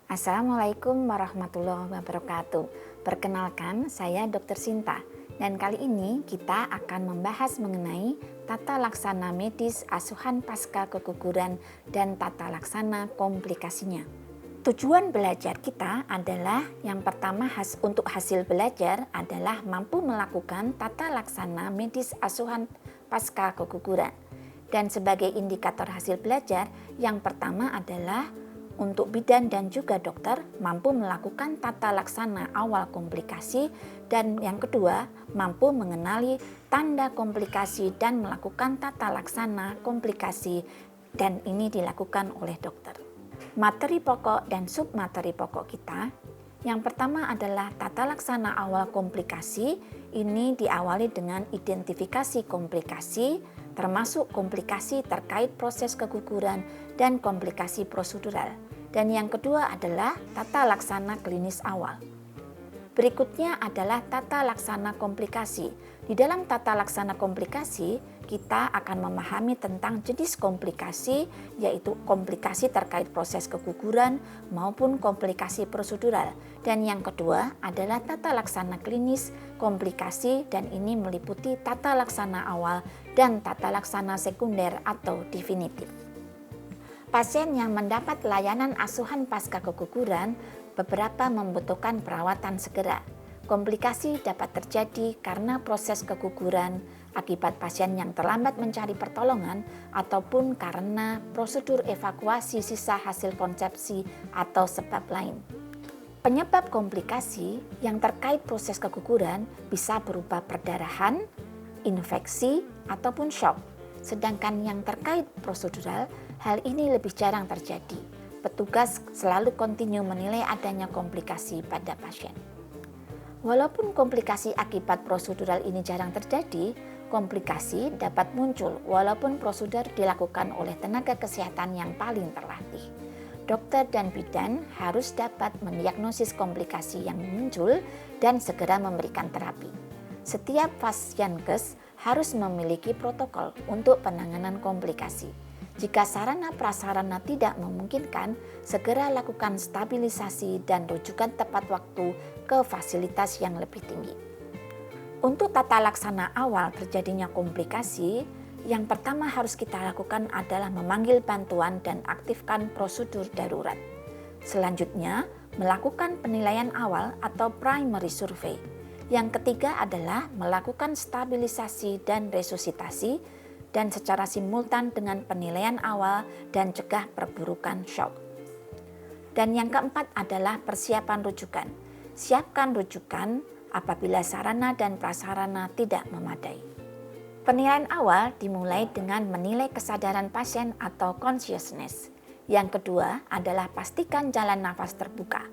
Assalamualaikum warahmatullahi wabarakatuh. Perkenalkan, saya Dr. Sinta dan kali ini kita akan membahas mengenai tata laksana medis asuhan pasca keguguran dan tata laksana komplikasinya. Tujuan belajar kita adalah yang pertama untuk hasil belajar adalah mampu melakukan tata laksana medis asuhan pasca keguguran. Dan sebagai indikator hasil belajar, yang pertama adalah untuk bidan dan juga dokter mampu melakukan tata laksana awal komplikasi, dan yang kedua mampu mengenali tanda komplikasi dan melakukan tata laksana komplikasi, dan ini dilakukan oleh dokter. Materi pokok dan submateri pokok kita, yang pertama adalah tata laksana awal komplikasi. Ini diawali dengan identifikasi komplikasi, termasuk komplikasi terkait proses keguguran dan komplikasi prosedural. Dan yang kedua adalah tata laksana klinis awal. Berikutnya adalah tata laksana komplikasi. Di dalam tata laksana komplikasi, kita akan memahami tentang jenis komplikasi, yaitu komplikasi terkait proses keguguran maupun komplikasi prosedural. Dan yang kedua adalah tata laksana klinis komplikasi, dan ini meliputi tata laksana awal dan tata laksana sekunder atau definitif. Pasien yang mendapat layanan asuhan pasca keguguran beberapa membutuhkan perawatan segera. Komplikasi dapat terjadi karena proses keguguran akibat pasien yang terlambat mencari pertolongan ataupun karena prosedur evakuasi sisa hasil konsepsi atau sebab lain. Penyebab komplikasi yang terkait proses keguguran bisa berupa perdarahan, infeksi, ataupun shock. Sedangkan yang terkait prosedural, hal ini lebih jarang terjadi. Petugas selalu kontinu menilai adanya komplikasi pada pasien. Walaupun komplikasi akibat prosedural ini jarang terjadi, komplikasi dapat muncul walaupun prosedur dilakukan oleh tenaga kesehatan yang paling terlatih. Dokter dan bidan harus dapat mendiagnosis komplikasi yang muncul dan segera memberikan terapi. Setiap vaskes harus memiliki protokol untuk penanganan komplikasi. Jika sarana prasarana tidak memungkinkan, segera lakukan stabilisasi dan rujukan tepat waktu ke fasilitas yang lebih tinggi. Untuk tata laksana awal terjadinya komplikasi, yang pertama harus kita lakukan adalah memanggil bantuan dan aktifkan prosedur darurat. Selanjutnya, melakukan penilaian awal atau primary survey. Yang ketiga adalah melakukan stabilisasi dan resusitasi, dan secara simultan dengan penilaian awal dan cegah perburukan shock. Dan yang keempat adalah persiapan rujukan. Siapkan rujukan apabila sarana dan prasarana tidak memadai. Penilaian awal dimulai dengan menilai kesadaran pasien atau consciousness. Yang kedua adalah pastikan jalan nafas terbuka.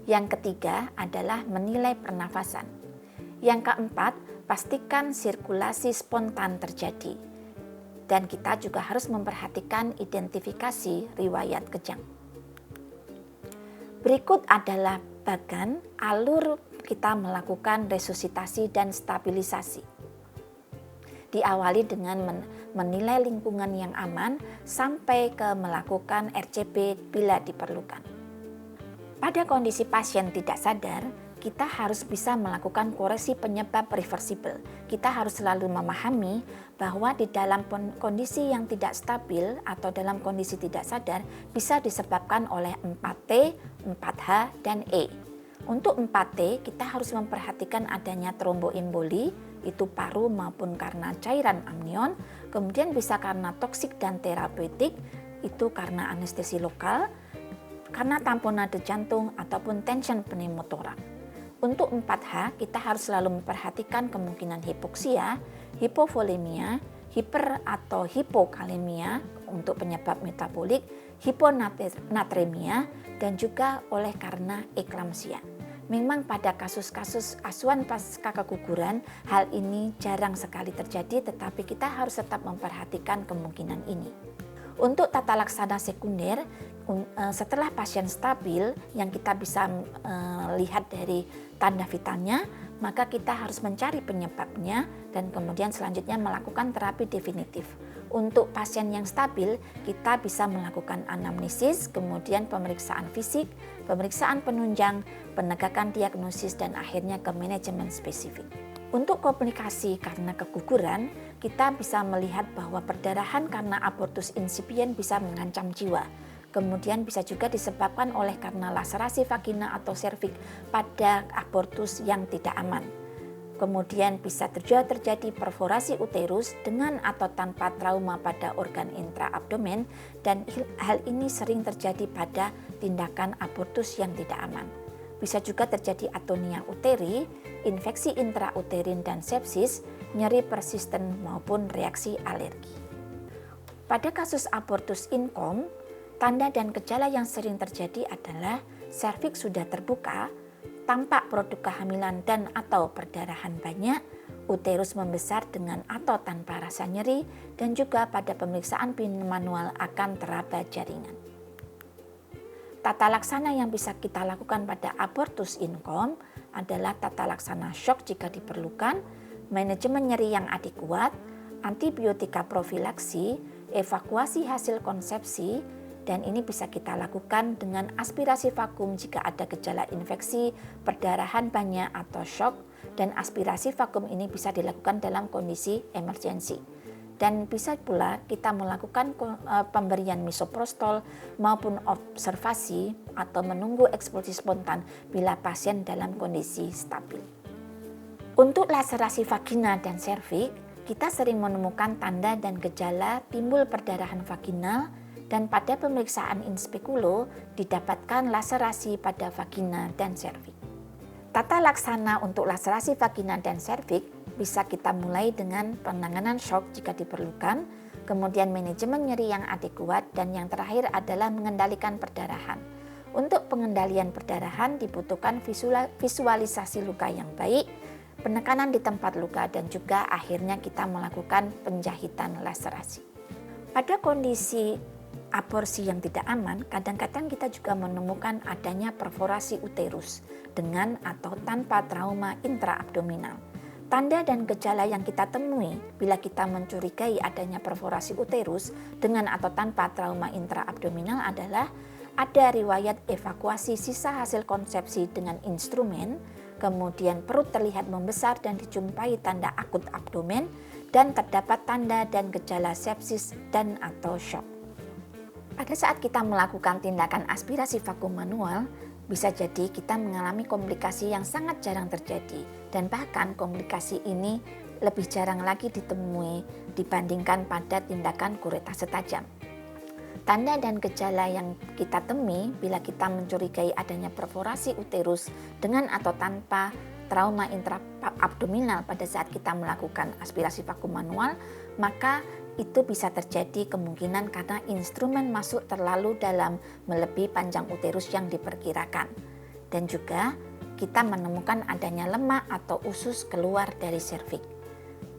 Yang ketiga adalah menilai pernafasan. Yang keempat, pastikan sirkulasi spontan terjadi. Dan kita juga harus memperhatikan identifikasi riwayat kejang. Berikut adalah bagan alur kita melakukan resusitasi dan stabilisasi. Diawali dengan menilai lingkungan yang aman sampai ke melakukan RCP bila diperlukan. Pada kondisi pasien tidak sadar, kita harus bisa melakukan koreksi penyebab reversible. Kita harus selalu memahami bahwa di dalam kondisi yang tidak stabil atau dalam kondisi tidak sadar bisa disebabkan oleh 4T, 4H, dan E. Untuk 4T, kita harus memperhatikan adanya tromboemboli, itu paru maupun karena cairan amnion, kemudian bisa karena toksik dan terapeutik, itu karena anestesi lokal, karena tamponade jantung ataupun tension pneumotorak. Untuk 4H, kita harus selalu memperhatikan kemungkinan hipoksia, hipovolemia, hiper atau hipokalemia untuk penyebab metabolik, hiponatremia, dan juga oleh karena eklamsia. Memang pada kasus-kasus asuhan pasca keguguran, hal ini jarang sekali terjadi, tetapi kita harus tetap memperhatikan kemungkinan ini. Untuk tata laksana sekunder, setelah pasien stabil, yang kita bisa lihat dari tanda vitalnya, maka kita harus mencari penyebabnya dan kemudian selanjutnya melakukan terapi definitif. Untuk pasien yang stabil, kita bisa melakukan anamnesis, kemudian pemeriksaan fisik, pemeriksaan penunjang, penegakan diagnosis, dan akhirnya ke manajemen spesifik. Untuk komplikasi karena keguguran, kita bisa melihat bahwa perdarahan karena abortus insipient bisa mengancam jiwa. Kemudian bisa juga disebabkan oleh karena laserasi vagina atau serviks pada abortus yang tidak aman. Kemudian bisa terjadi perforasi uterus dengan atau tanpa trauma pada organ intraabdomen, dan hal ini sering terjadi pada tindakan abortus yang tidak aman. Bisa juga terjadi atonia uteri, infeksi intrauterin dan sepsis, nyeri persisten maupun reaksi alergi. Pada kasus abortus inkom, tanda dan gejala yang sering terjadi adalah serviks sudah terbuka, tampak produk kehamilan dan atau perdarahan banyak, uterus membesar dengan atau tanpa rasa nyeri, dan juga pada pemeriksaan manual akan teraba jaringan. Tata laksana yang bisa kita lakukan pada abortus inkom adalah tata laksana shock jika diperlukan, manajemen nyeri yang adekuat, antibiotika profilaksi, evakuasi hasil konsepsi, dan ini bisa kita lakukan dengan aspirasi vakum jika ada gejala infeksi, perdarahan banyak atau shock, dan aspirasi vakum ini bisa dilakukan dalam kondisi emergensi. Dan bisa pula kita melakukan pemberian misoprostol maupun observasi atau menunggu ekspulsi spontan bila pasien dalam kondisi stabil. Untuk laserasi vagina dan serviks, kita sering menemukan tanda dan gejala timbul perdarahan vaginal, dan pada pemeriksaan in speculo didapatkan laserasi pada vagina dan serviks. Tata laksana untuk laserasi vagina dan serviks bisa kita mulai dengan penanganan shock jika diperlukan, kemudian manajemen nyeri yang adekuat, dan yang terakhir adalah mengendalikan perdarahan. Untuk pengendalian perdarahan dibutuhkan visualisasi luka yang baik, penekanan di tempat luka, dan juga akhirnya kita melakukan penjahitan laserasi. Pada kondisi aborsi yang tidak aman, kadang-kadang kita juga menemukan adanya perforasi uterus dengan atau tanpa trauma intraabdominal. Tanda dan gejala yang kita temui bila kita mencurigai adanya perforasi uterus dengan atau tanpa trauma intraabdominal adalah ada riwayat evakuasi sisa hasil konsepsi dengan instrumen, kemudian perut terlihat membesar dan dijumpai tanda akut abdomen, dan terdapat tanda dan gejala sepsis dan atau shock. Pada saat kita melakukan tindakan aspirasi vakum manual, bisa jadi kita mengalami komplikasi yang sangat jarang terjadi, dan bahkan komplikasi ini lebih jarang lagi ditemui dibandingkan pada tindakan kuretase tajam. Tanda dan gejala yang kita temui bila kita mencurigai adanya perforasi uterus dengan atau tanpa trauma intraabdominal pada saat kita melakukan aspirasi vakum manual, maka itu bisa terjadi kemungkinan karena instrumen masuk terlalu dalam melebihi panjang uterus yang diperkirakan. Dan juga kita menemukan adanya lemak atau usus keluar dari serviks.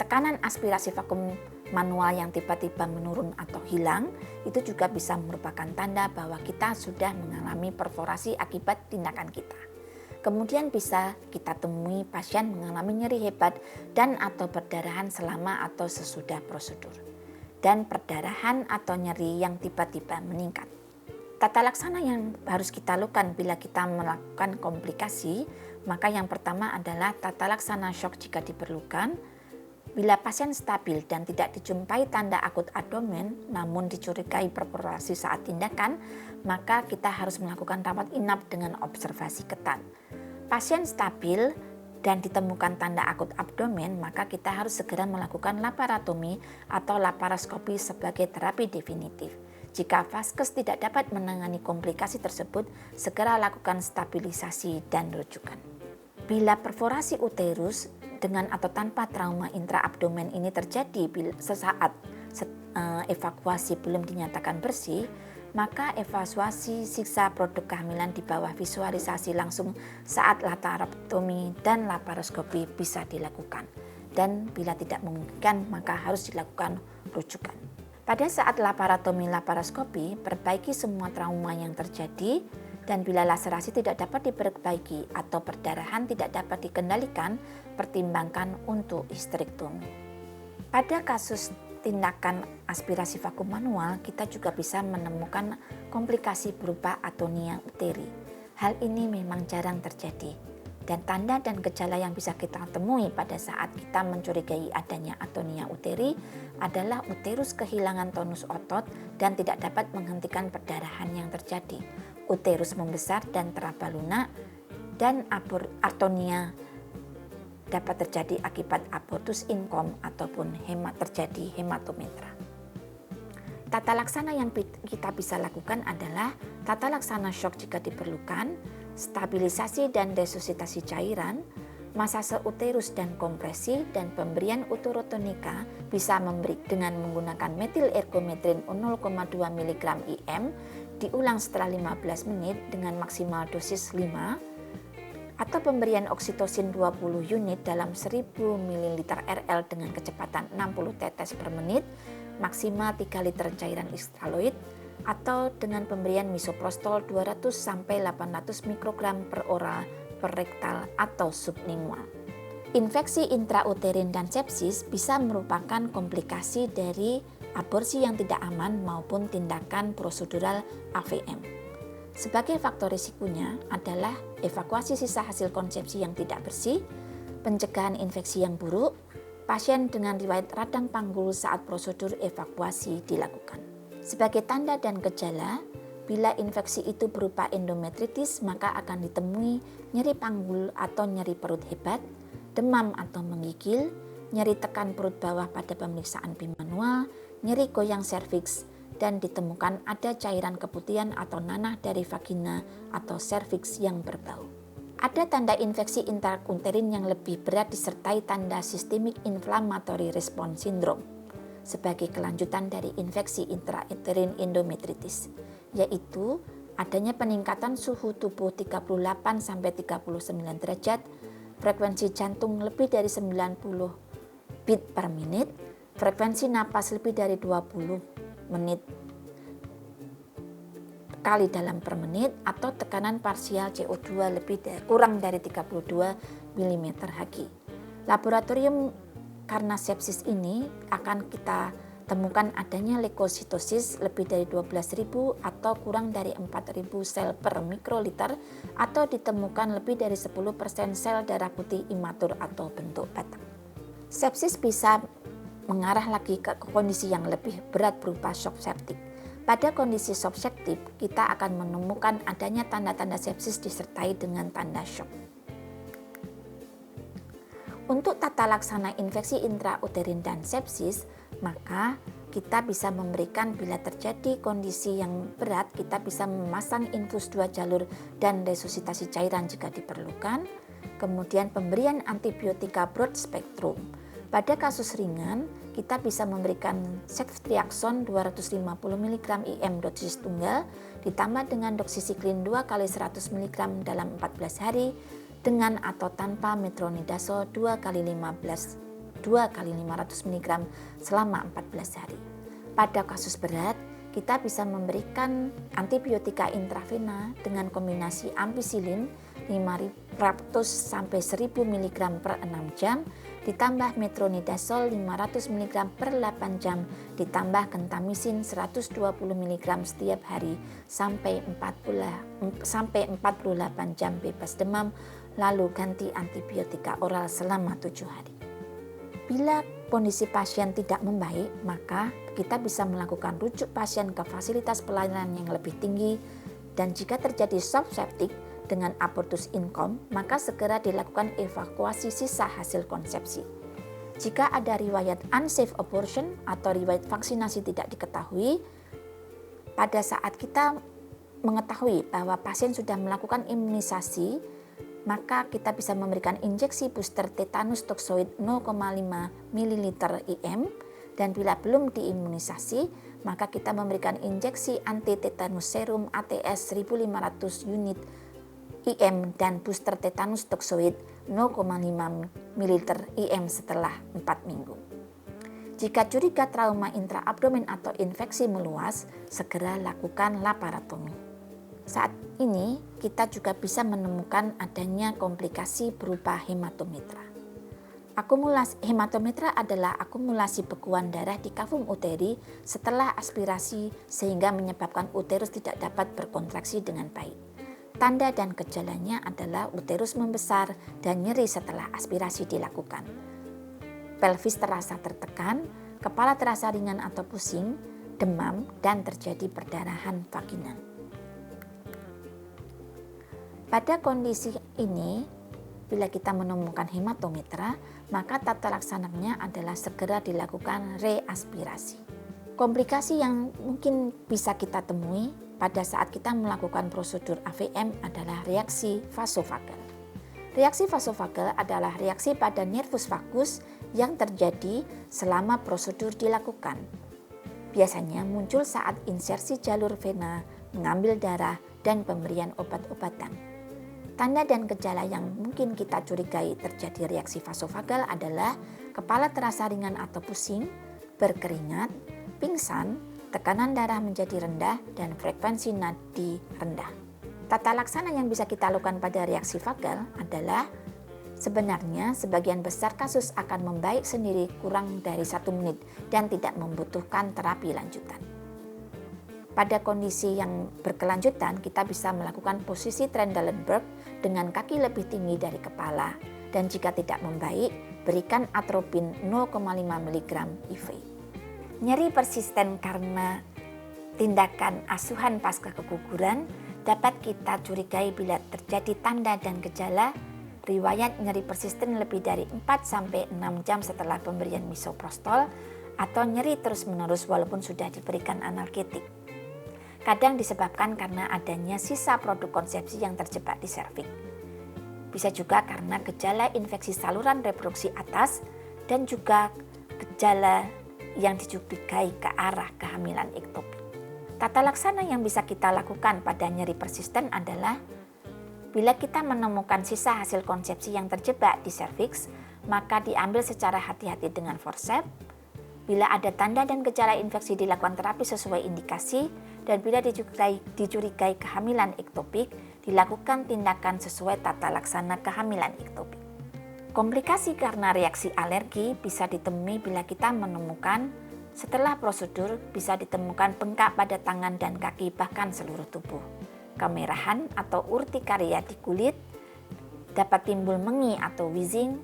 Tekanan aspirasi vakum manual yang tiba-tiba menurun atau hilang, itu juga bisa merupakan tanda bahwa kita sudah mengalami perforasi akibat tindakan kita. Kemudian bisa kita temui pasien mengalami nyeri hebat dan atau perdarahan selama atau sesudah prosedur, dan perdarahan atau nyeri yang tiba-tiba meningkat. Tata laksana yang harus kita lakukan bila kita melakukan komplikasi, maka yang pertama adalah tata laksana shock jika diperlukan. Bila pasien stabil dan tidak dijumpai tanda akut abdomen namun dicurigai perforasi saat tindakan, maka kita harus melakukan rawat inap dengan observasi ketat. Pasien stabil dan ditemukan tanda akut abdomen, maka kita harus segera melakukan laparotomi atau laparoskopi sebagai terapi definitif. Jika vaskes tidak dapat menangani komplikasi tersebut, segera lakukan stabilisasi dan rujukan. Bila perforasi uterus dengan atau tanpa trauma intraabdomen ini terjadi sesaat evakuasi belum dinyatakan bersih, maka evaluasi siksa produk kehamilan di bawah visualisasi langsung saat laparotomi dan laparoskopi bisa dilakukan. Dan bila tidak memungkinkan, maka harus dilakukan rujukan. Pada saat laparotomi laparoskopi, perbaiki semua trauma yang terjadi, Dan bila laserasi tidak dapat diperbaiki atau perdarahan tidak dapat dikendalikan, pertimbangkan untuk histerektomi. Pada kasus tindakan aspirasi vakum manual, kita juga bisa menemukan komplikasi berupa atonia uteri. Hal ini memang jarang terjadi. Dan tanda dan gejala yang bisa kita temui pada saat kita mencurigai adanya atonia uteri adalah uterus kehilangan tonus otot dan tidak dapat menghentikan perdarahan yang terjadi. Uterus membesar dan teraba lunak, dan atonia dapat terjadi akibat abortus incom ataupun terjadi hematometra. Tata laksana yang kita bisa lakukan adalah tata laksana shock jika diperlukan, stabilisasi dan resusitasi cairan, masase uterus dan kompresi, dan pemberian uterotonika bisa dengan menggunakan metil ergometrin 0,2 mg IM diulang setelah 15 menit dengan maksimal dosis 5, atau pemberian oksitosin 20 unit dalam 1000 ml RL dengan kecepatan 60 tetes per menit, maksimal 3 liter cairan istraloid, atau dengan pemberian misoprostol 200 sampai 800 mikrogram per oral per rektal atau sublingual. Infeksi intrauterin dan sepsis bisa merupakan komplikasi dari aborsi yang tidak aman maupun tindakan prosedural AVM. Sebagai faktor risikonya adalah evakuasi sisa hasil konsepsi yang tidak bersih, pencegahan infeksi yang buruk, pasien dengan riwayat radang panggul saat prosedur evakuasi dilakukan. Sebagai tanda dan gejala, bila infeksi itu berupa endometritis, maka akan ditemui nyeri panggul atau nyeri perut hebat, demam atau menggigil, nyeri tekan perut bawah pada pemeriksaan bimanual, nyeri goyang serviks, dan ditemukan ada cairan keputihan atau nanah dari vagina atau serviks yang berbau. Ada tanda infeksi intrauterin yang lebih berat disertai tanda systemic inflammatory response syndrome sebagai kelanjutan dari infeksi intrauterin endometritis, yaitu adanya peningkatan suhu tubuh 38-39 derajat, frekuensi jantung lebih dari 90 beat per menit, frekuensi napas lebih dari 20 menit kali dalam per menit, atau tekanan parsial CO2 kurang dari 32 mm Hg. Laboratorium karena sepsis ini akan kita temukan adanya leukositosis lebih dari 12.000 atau kurang dari 4.000 sel per mikroliter, atau ditemukan lebih dari 10% sel darah putih imatur atau bentuk batak. Sepsis bisa mengarah lagi ke kondisi yang lebih berat berupa shock septic. Pada kondisi shock septic, kita akan menemukan adanya tanda-tanda sepsis disertai dengan tanda shock. Untuk tata laksana infeksi intrauterin dan sepsis, maka kita bisa memberikan, bila terjadi kondisi yang berat, kita bisa memasang infus 2 jalur dan resusitasi cairan jika diperlukan. Kemudian pemberian antibiotika broad spektrum. Pada kasus ringan, kita bisa memberikan ceftriaxone 250 mg IM dosis tunggal ditambah dengan doxycycline 2 kali 100 mg dalam 14 hari dengan atau tanpa metronidazole 2 kali 500 mg selama 14 hari. Pada kasus berat, kita bisa memberikan antibiotika intravena dengan kombinasi ampicillin 500 sampai 1000 mg per 6 jam ditambah metronidazole 500 mg per 8 jam ditambah gentamisin 120 mg setiap hari sampai 48 jam bebas demam, lalu ganti antibiotika oral selama 7 hari. Bila kondisi pasien tidak membaik, maka kita bisa melakukan rujuk pasien ke fasilitas pelayanan yang lebih tinggi, dan jika terjadi shock septic dengan abortus incom, maka segera dilakukan evakuasi sisa hasil konsepsi. Jika ada riwayat unsafe abortion atau riwayat vaksinasi tidak diketahui, pada saat kita mengetahui bahwa pasien sudah melakukan imunisasi, maka kita bisa memberikan injeksi booster tetanus toxoid 0,5 ml IM, dan bila belum diimunisasi, maka kita memberikan injeksi anti tetanus serum ATS 1500 unit IM dan booster tetanus toxoid 0,5 ml IM setelah 4 minggu. Jika curiga trauma intraabdomen atau infeksi meluas, segera lakukan laparotomi. saat ini kita juga bisa menemukan adanya komplikasi berupa hematometra. Hematometra adalah akumulasi bekuan darah di kavum uteri setelah aspirasi sehingga menyebabkan uterus tidak dapat berkontraksi dengan baik. Tanda dan gejalanya adalah uterus membesar dan nyeri setelah aspirasi dilakukan. Pelvis terasa tertekan, kepala terasa ringan atau pusing, demam, dan terjadi perdarahan vaginal. Pada kondisi ini, bila kita menemukan hematometra, maka tata laksananya adalah segera dilakukan reaspirasi. Komplikasi yang mungkin bisa kita temui pada saat kita melakukan prosedur AVM adalah reaksi vasovagal. Reaksi vasovagal adalah reaksi pada nervus vagus yang terjadi selama prosedur dilakukan. Biasanya muncul saat insersi jalur vena, mengambil darah, dan pemberian obat-obatan. Tanda dan gejala yang mungkin kita curigai terjadi reaksi vasovagal adalah kepala terasa ringan atau pusing, berkeringat, pingsan, tekanan darah menjadi rendah, dan frekuensi nadi rendah. Tata laksana yang bisa kita lakukan pada reaksi vagal adalah sebenarnya sebagian besar kasus akan membaik sendiri kurang dari 1 menit dan tidak membutuhkan terapi lanjutan. Pada kondisi yang berkelanjutan, kita bisa melakukan posisi Trendelenburg dengan kaki lebih tinggi dari kepala, dan jika tidak membaik, berikan atropin 0,5 mg IV. Nyeri persisten karena tindakan asuhan pasca keguguran dapat kita curigai bila terjadi tanda dan gejala riwayat nyeri persisten lebih dari 4-6 jam setelah pemberian misoprostol atau nyeri terus-menerus walaupun sudah diberikan analgetik. Kadang disebabkan karena adanya sisa produk konsepsi yang terjebak di serviks. Bisa juga karena gejala infeksi saluran reproduksi atas dan juga gejala yang dicurigai ke arah kehamilan ektopik. Tata laksana yang bisa kita lakukan pada nyeri persisten adalah bila kita menemukan sisa hasil konsepsi yang terjebak di serviks, maka diambil secara hati-hati dengan forceps. Bila ada tanda dan gejala infeksi, dilakukan terapi sesuai indikasi, dan bila dicurigai kehamilan ektopik, dilakukan tindakan sesuai tata laksana kehamilan ektopik. Komplikasi karena reaksi alergi bisa ditemui bila kita menemukan setelah prosedur bisa ditemukan bengkak pada tangan dan kaki bahkan seluruh tubuh. Kemerahan atau urtikaria di kulit, dapat timbul mengi atau wheezing,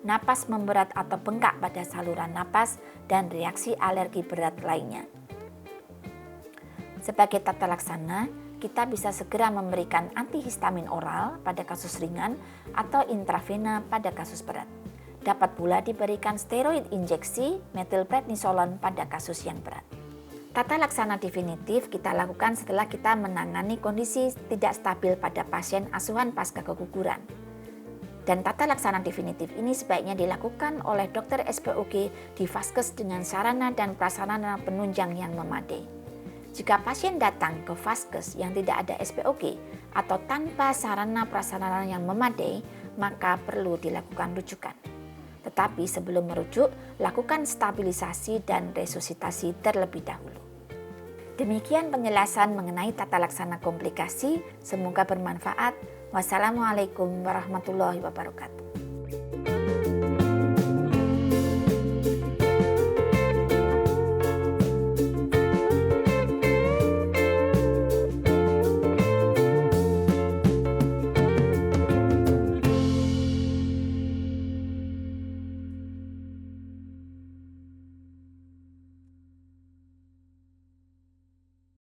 napas memberat atau bengkak pada saluran napas, dan reaksi alergi berat lainnya. Sebagai tata laksana, kita bisa segera memberikan antihistamin oral pada kasus ringan atau intravena pada kasus berat. Dapat pula diberikan steroid injeksi metilprednisolon pada kasus yang berat. Tata laksana definitif kita lakukan setelah kita menangani kondisi tidak stabil pada pasien asuhan pasca keguguran. Dan tata laksana definitif ini sebaiknya dilakukan oleh dokter SPOG di vaskes dengan sarana dan prasarana penunjang yang memadai. Jika pasien datang ke vaskes yang tidak ada SPOG atau tanpa sarana prasarana yang memadai, maka perlu dilakukan rujukan. Tetapi sebelum merujuk, lakukan stabilisasi dan resusitasi terlebih dahulu. Demikian penjelasan mengenai tata laksana komplikasi. Semoga bermanfaat. Wassalamualaikum warahmatullahi wabarakatuh.